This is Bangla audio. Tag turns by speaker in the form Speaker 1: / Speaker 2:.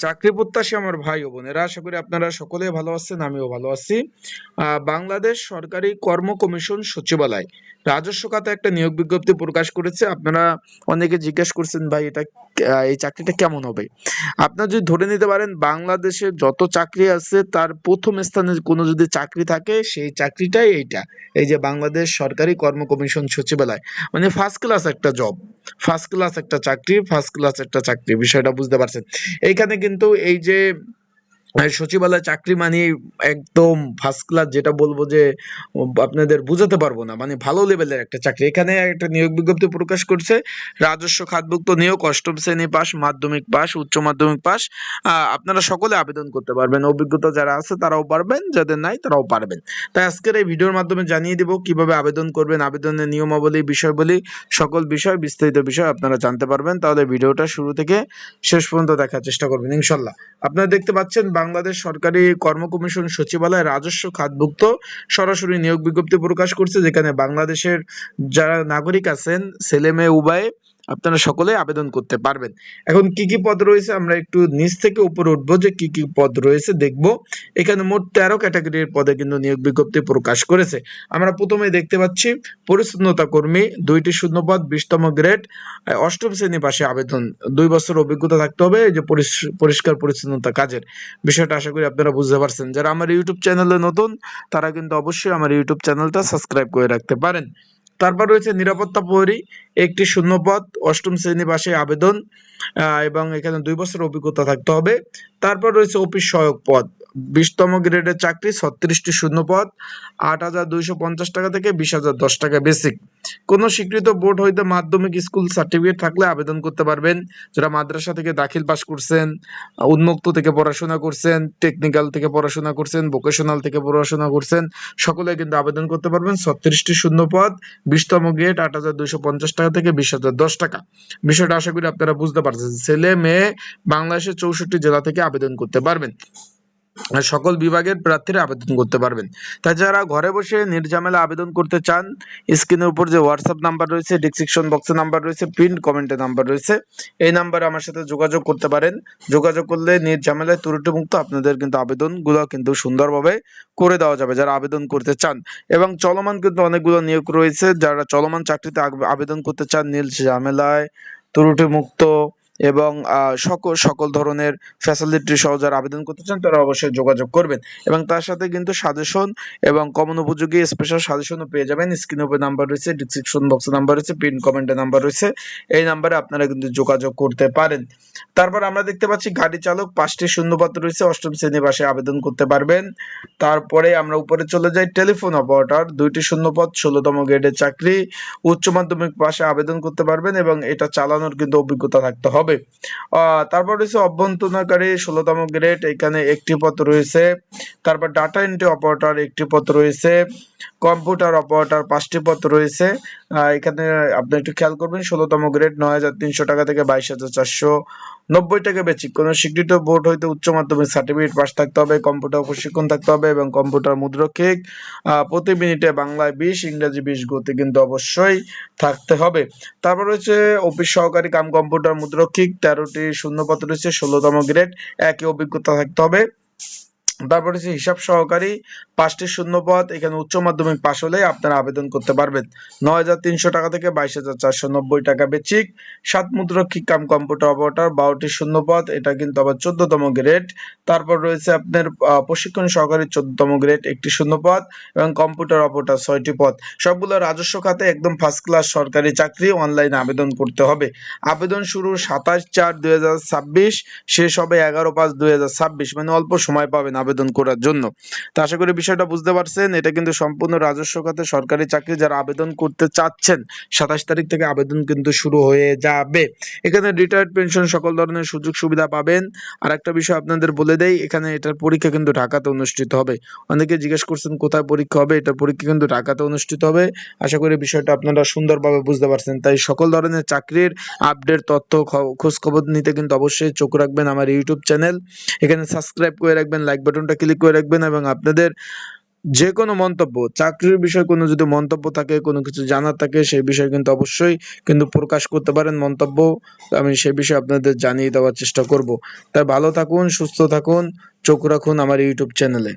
Speaker 1: চাকরি প্রত্যাশী আমার ভাই ও বোনেরা, আশা করি আপনারা সকলেই ভালো আছেন, আমিও ভালো আছি। বাংলাদেশ সরকারি কর্ম কমিশন সচিবালয় রাজস্ব খাতে একটা নিয়োগ বিজ্ঞপ্তি প্রকাশ করেছে। আপনারা অনেকে জিজ্ঞেস করছেন, ভাই এটা এই চাকরিটা কেমন হবে। আপনারা যদি ধরে নিতে পারেন বাংলাদেশের যত চাকরি আছে তার প্রথম স্থানে কোনো যদি চাকরি থাকে সেই চাকরিটাই এইটা। এই যে বাংলাদেশ সরকারি কর্ম কমিশন সচিবালয়, মানে ফার্স্ট ক্লাস একটা জব, ফার্স্ট ক্লাস একটা চাকরি, ফার্স্ট ক্লাস একটা চাকরি, বিষয়টা বুঝতে পারছেন। এইখানে কিন্তু এই যে সচিবালয় চাকরি মানে একদম ফার্স্ট ক্লাস, যেটা বলবো যে আপনাদের বুঝাতে পারবো না, মানে ভালো লেভেলের একটা চাকরি। এখানে একটা নিয়োগ বিজ্ঞপ্তি প্রকাশ করছে। রাজস্ব খাতভুক্ত নিয়োগ, অষ্টম শ্রেণী পাস, মাধ্যমিক পাস, উচ্চ মাধ্যমিক পাস। আপনারা সকলে আবেদন করতে পারবেন, অভিজ্ঞতা যারা আছে তারাও পারবেন, যাদের নাই তারাও পারবেন। তাই আজকের এই ভিডিওর মাধ্যমে জানিয়ে দিব কিভাবে আবেদন করবেন, আবেদনের নিয়মাবলী, বিষয়বলী, সকল বিষয়, বিস্তারিত বিষয় আপনারা জানতে পারবেন। তাহলে ভিডিওটা শুরু থেকে শেষ পর্যন্ত দেখার চেষ্টা করবেন ইনশাল্লাহ। আপনারা দেখতে পাচ্ছেন বাংলাদেশ সরকারি কর্ম কমিশন সচিবালয় রাজস্ব খাতভুক্ত সরাসরি নিয়োগ বিজ্ঞপ্তি প্রকাশ করছে, যেখানে বাংলাদেশের যারা নাগরিক আছেন, ছেলে মেয়ে উভয়ে, আপনারা সকলে আবেদন করতে পারবেন। এখন কি কি পদ রয়েছে আমরা একটু নিচ থেকে উপরে উঠবো, যে কি কি পদ রয়েছে দেখব। এখানে মোট 13 ক্যাটাগরির পদে কিন্তু নিয়োগ বিজ্ঞপ্তি প্রকাশ করেছে। আমরা প্রথমে দেখতে পাচ্ছি পরিচ্ছন্নতা কর্মী, 2টি শূন্যপদ, 20তম গ্রেড, অষ্টম শ্রেণী পাশে আবেদন, 2 বছর অভিজ্ঞতা থাকতে হবে এই যে পরিষ্কার পরিচ্ছন্নতা কাজের বিষয়টা। আশা করি আপনারা বুঝতে পারছেন। যারা আমার ইউটিউব চ্যানেলে নতুন তারা কিন্তু অবশ্যই আমার ইউটিউব চ্যানেলটা সাবস্ক্রাইব করে রাখতে পারেন। তারপর রয়েছে নিরাপত্তা প্রহরী, একটি শূন্যপদ, অষ্টম শ্রেণী পাশে আবেদন, এবং এখানে 2 বছর অভিজ্ঞতা থাকতে হবে। তারপর রয়েছে অফিস সহায়ক পদ, 20তম গ্রেডের চাকরি, 36টি শূন্যপদ, 8,250 টাকা থেকে 20,010 টাকা বেসিক। কোন স্বীকৃত বোর্ড হইতে মাধ্যমিক স্কুল সার্টিফিকেট থাকলে আবেদন করতে পারবেন। যারা মাদ্রাসা থেকে দাখিল পাস করছেন, উন্মুক্ত থেকে পড়াশোনা করছেন, টেকনিক্যাল থেকে পড়াশোনা করছেন, ভোকেশনাল থেকে পড়াশোনা করছেন, সকলে কিন্তু আবেদন করতে পারবেন। 36টি শূন্যপদ, 20তম গ্রেড, 8,250 টাকা থেকে 20,010 টাকা। বিষয়টা আশা করি আপনারা বুঝতে পারছেন। ছেলে মেয়ে বাংলাদেশের 64 জেলা থেকে আবেদন করতে পারবেন। সকল বিভাগের প্রার্থীরা আবেদন করতে পারবেন। তাই যারা ঘরে বসে নির্ঝামেলা আবেদন করতে চান, স্ক্রিনের উপর যে হোয়াটসঅ্যাপ নাম্বার রয়েছে, ডিসক্রিপশন বক্সে নাম্বার রয়েছে, পিন কমেন্টে নাম্বার রয়েছে, এই নাম্বারে আমার সাথে যোগাযোগ করতে পারেন। যোগাযোগ করলে নির্ঝামেলায় ত্রুটিমুক্ত আপনাদের কিন্তু আবেদনগুলো কিন্তু সুন্দরভাবে করে দেওয়া যাবে, যারা আবেদন করতে চান। এবং চলমান কিন্তু অনেকগুলো নিয়োগ রয়েছে, যারা চলমান চাকরিতে আবেদন করতে চান নির্ঝামেলায়, ত্রুটিমুক্ত এবং সকল সকল ধরনের ফ্যাসিলিটি সহ যারা আবেদন করতে চান তারা অবশ্যই যোগাযোগ করবেন। এবং তার সাথে কিন্তু সাজেশন এবং কমন উপযোগী স্পেশাল সাজেশনও পেয়ে যাবেন। স্ক্রিনের উপর নাম্বার রয়েছে, ডিসক্রিপশন বক্সে নাম্বার রয়েছে, পিন কমেন্টে নাম্বার রয়েছে, এই নাম্বারে আপনারা কিন্তু যোগাযোগ করতে পারেন। তারপর আমরা দেখতে পাচ্ছি গাড়ি চালক, 5টি শূন্যপদ রয়েছে, অষ্টম শ্রেণী পাশে আবেদন করতে পারবেন। তারপরে আমরা উপরে চলে যাই, টেলিফোন অপারেটর, 2টি শূন্যপদ, 16তম গ্রেডের চাকরি, উচ্চ মাধ্যমিক পাশে আবেদন করতে পারবেন এবং এটা চালানোর কিন্তু অভিজ্ঞতা থাকতে হবে। তারপর রয়েছে অভ্যন্তরণকারী, 16তম গ্রেড, এখানে একটি পদ রয়েছে। তারপর ডাটা এন্ট্রি অপারেটর, একটি পদ রয়েছে। কম্পিউটার অপারেটর, 5টি পদ রয়েছে। এখানে আপনি একটু খেয়াল করবেন, 16তম গ্রেড, 9,300 টাকা থেকে 22,490 টাকা বেচিক। কোনো স্বীকৃত বোর্ড হইতে উচ্চ মাধ্যমিক সার্টিফিকেট পাস থাকতে হবে, কম্পিউটার প্রশিক্ষণ থাকতে হবে এবং কম্পিউটার মুদ্রক্ষিক প্রতি মিনিটে বাংলায় 20, ইংরেজি 20 গতি কিন্তু অবশ্যই থাকতে হবে। তারপর রয়েছে অফিস সহকারী কাম কম্পিউটার মুদ্রক্ষিক, 13টি শূন্যপদ রয়েছে, 16তম গ্রেড, একই অভিজ্ঞতা থাকতে হবে। তারপর হচ্ছে হিসাব সহকারী, 5টি শূন্যপদ, এখানে উচ্চ মাধ্যমিক পাশ হলে আপনারা আবেদন করতে পারবেন। 9,300 টাকা থেকে 22,490 টাকা বেচিক। 7 মুদ্রক্ষিক কাম কম্পিউটার অপারেটর, 12টি শূন্যপদ, এটা কিন্তু আবার 14তম গ্রেড। তারপর রয়েছে আপনার প্রশিক্ষণ সহকারী, 14তম গ্রেড, একটি শূন্যপদ এবং কম্পিউটার অপারেটর, 6টি পদ। সবগুলো রাজস্ব খাতে একদম ফার্স্ট ক্লাস সরকারি চাকরি, অনলাইনে আবেদন করতে হবে। আবেদন শুরু 27/4/2026, শেষ হবে 11/5/2026, মানে অল্প সময় পাবেন আবেদন করার জন্য। তো আশা করি বিষয়টা বুঝতে পারছেন। এটা কিন্তু সম্পূর্ণ রাজস্ব খাতে সরকারি চাকরি। যারা আবেদন করতে চাচ্ছেন 27 তারিখ থেকে আবেদন কিন্তু শুরু হয়ে যাবে। এখানে রিটায়ার্ড পেনশন, সকল ধরনের সুযোগ সুবিধা পাবেন। আর একটা বিষয় আপনাদের বলে দেই, এখানে এটার পরীক্ষা কিন্তু ঢাকাতে অনুষ্ঠিত হবে। অনেকে জিজ্ঞেস করছেন কোথায় পরীক্ষা হবে, এটার পরীক্ষা কিন্তু ঢাকাতে অনুষ্ঠিত হবে। আশা করি বিষয়টা আপনারা সুন্দরভাবে বুঝতে পারছেন। তাই সকল ধরনের চাকরির আপডেট তথ্য খোঁজ খবর নিতে কিন্তু অবশ্যই চোখ রাখবেন আমার ইউটিউব চ্যানেল। এখানে সাবস্ক্রাইব করে রাখবেন, লাইক বাটনটা ক্লিক করে রাখবেন এবং আপনাদের যে কোনো মন্তব্য, চাকরির বিষয়ে কোনো যদি মন্তব্য থাকে, কোনো কিছু জানার থাকে সেই বিষয়ে কিন্তু অবশ্যই কিন্তু প্রকাশ করতে পারেন মন্তব্য। আমি সেই বিষয়ে আপনাদের জানিয়ে দেওয়ার চেষ্টা করব। তাই ভালো থাকুন, সুস্থ থাকুন, চোখ রাখুন আমার ইউটিউব চ্যানেলে।